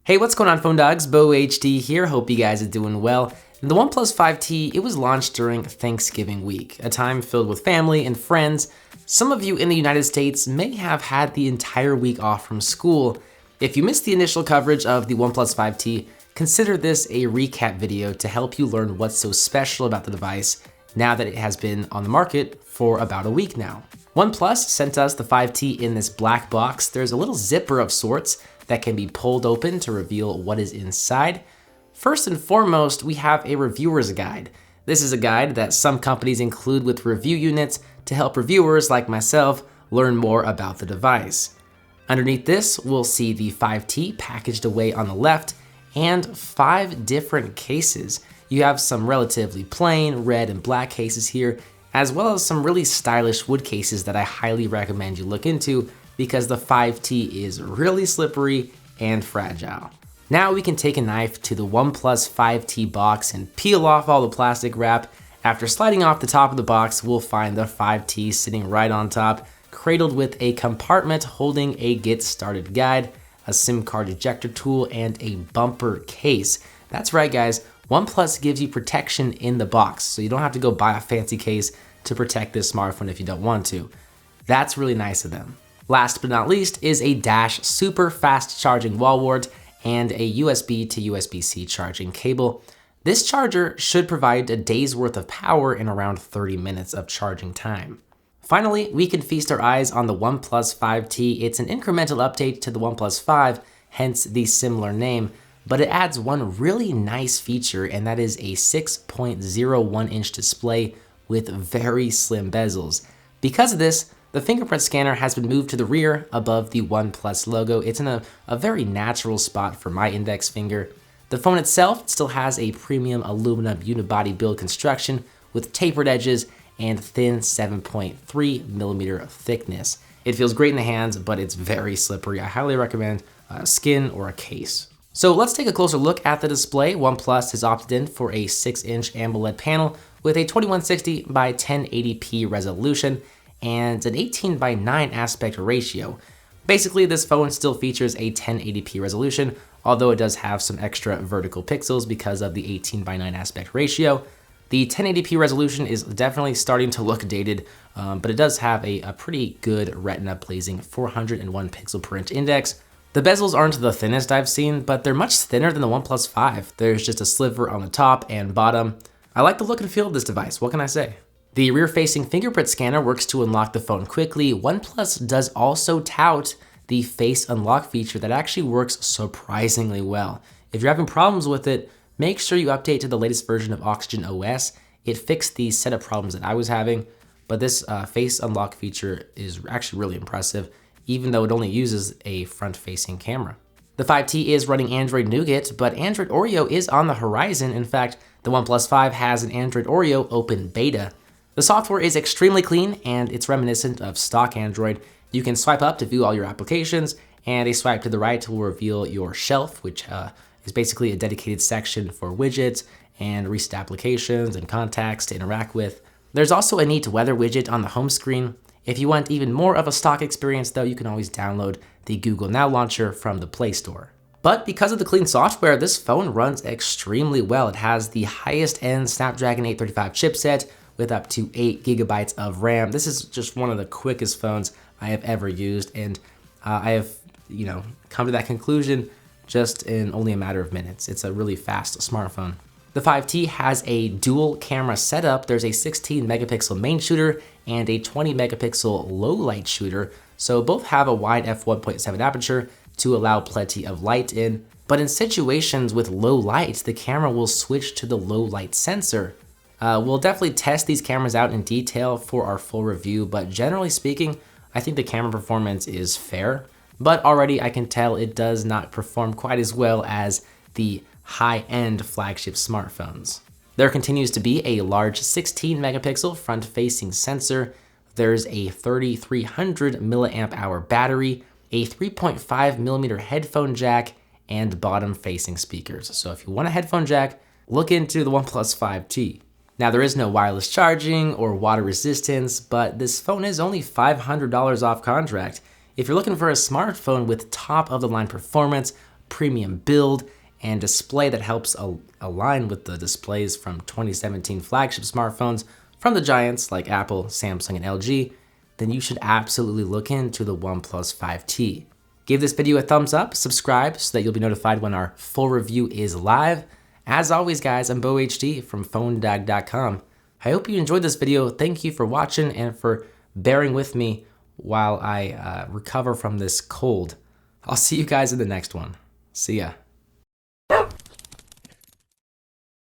Hey, what's going on, phone dogs? Bo HD here. Hope you guys are doing well. The OnePlus 5T, it was launched during Thanksgiving week, a time filled with family and friends. Some of you in the United States may have had the entire week off from school. If you missed the initial coverage of the OnePlus 5T, consider this a recap video to help you learn what's so special about the device now that it has been on the market for about a week now. OnePlus sent us the 5T in this black box. There's a little zipper of sorts that can be pulled open to reveal what is inside. First and foremost, we have a reviewer's guide. This is a guide that some companies include with review units to help reviewers like myself learn more about the device. Underneath this, we'll see the 5T packaged away on the left and 5 different cases. You have some relatively plain red and black cases here, as well as some really stylish wood cases that I highly recommend you look into because the 5T is really slippery and fragile. Now we can take a knife to the OnePlus 5T box and peel off all the plastic wrap. After sliding off the top of the box, we'll find the 5T sitting right on top, cradled with a compartment holding a get started guide, a SIM card ejector tool, and a bumper case. That's right, guys. OnePlus gives you protection in the box, so you don't have to go buy a fancy case to protect this smartphone if you don't want to. That's really nice of them. Last but not least is a dash super fast charging wall wart and a USB to USB-C charging cable. This charger should provide a day's worth of power in around 30 minutes of charging time. Finally, we can feast our eyes on the OnePlus 5T. It's an incremental update to the OnePlus 5, hence the similar name, but it adds one really nice feature, and that is a 6.01-inch display with very slim bezels. Because of this, the fingerprint scanner has been moved to the rear above the OnePlus logo. It's in a very natural spot for my index finger. The phone itself still has a premium aluminum unibody build construction with tapered edges and thin 7.3mm thickness. It feels great in the hands, but it's very slippery. I highly recommend a skin or a case. So let's take a closer look at the display. OnePlus has opted in for a 6-inch AMOLED panel with a 2160 by 1080p resolution and an 18:9 aspect ratio. Basically, this phone still features a 1080p resolution, although it does have some extra vertical pixels because of the 18:9 aspect ratio. The 1080p resolution is definitely starting to look dated, but it does have a pretty good retina blazing 401 pixel per inch index. The bezels aren't the thinnest I've seen, but they're much thinner than the OnePlus 5. There's just a sliver on the top and bottom. I like the look and feel of this device, what can I say? The rear-facing fingerprint scanner works to unlock the phone quickly. OnePlus does also tout the face unlock feature that actually works surprisingly well. If you're having problems with it, make sure you update to the latest version of Oxygen OS. It fixed the setup problems that I was having, but this face unlock feature is actually really impressive, even though it only uses a front-facing camera. The 5T is running Android Nougat, but Android Oreo is on the horizon. In fact, the OnePlus 5 has an Android Oreo open beta. The software is extremely clean and it's reminiscent of stock Android. You can swipe up to view all your applications, and a swipe to the right will reveal your shelf, which is basically a dedicated section for widgets and recent applications and contacts to interact with. There's also a neat weather widget on the home screen. If you want even more of a stock experience though, you can always download the Google Now launcher from the Play Store. But because of the clean software, this phone runs extremely well. It has the highest end Snapdragon 835 chipset with up to 8 GB of RAM. This is just one of the quickest phones I have ever used, and I have, come to that conclusion just in only a matter of minutes. It's a really fast smartphone. The 5T has a dual camera setup. There's a 16 megapixel main shooter and a 20 megapixel low light shooter. So both have a wide f1.7 aperture to allow plenty of light in. But in situations with low light, the camera will switch to the low light sensor. We'll definitely test these cameras out in detail for our full review, but generally speaking, I think the camera performance is fair, but already I can tell it does not perform quite as well as the high-end flagship smartphones. There continues to be a large 16 megapixel front-facing sensor. There's a 3300 milliamp hour battery, a 3.5 millimeter headphone jack, and bottom-facing speakers. So if you want a headphone jack, look into the OnePlus 5T. Now, there is no wireless charging or water resistance, but this phone is only $500 off contract. If you're looking for a smartphone with top-of-the-line performance, premium build and display that helps align with the displays from 2017 flagship smartphones from the giants like Apple, Samsung, and LG, then you should absolutely look into the OnePlus 5T. Give this video a thumbs up, subscribe so that you'll be notified when our full review is live. As always, guys, I'm BoHD from PhoneDog.com. I hope you enjoyed this video. Thank you for watching and for bearing with me while I recover from this cold. I'll see you guys in the next one. See ya.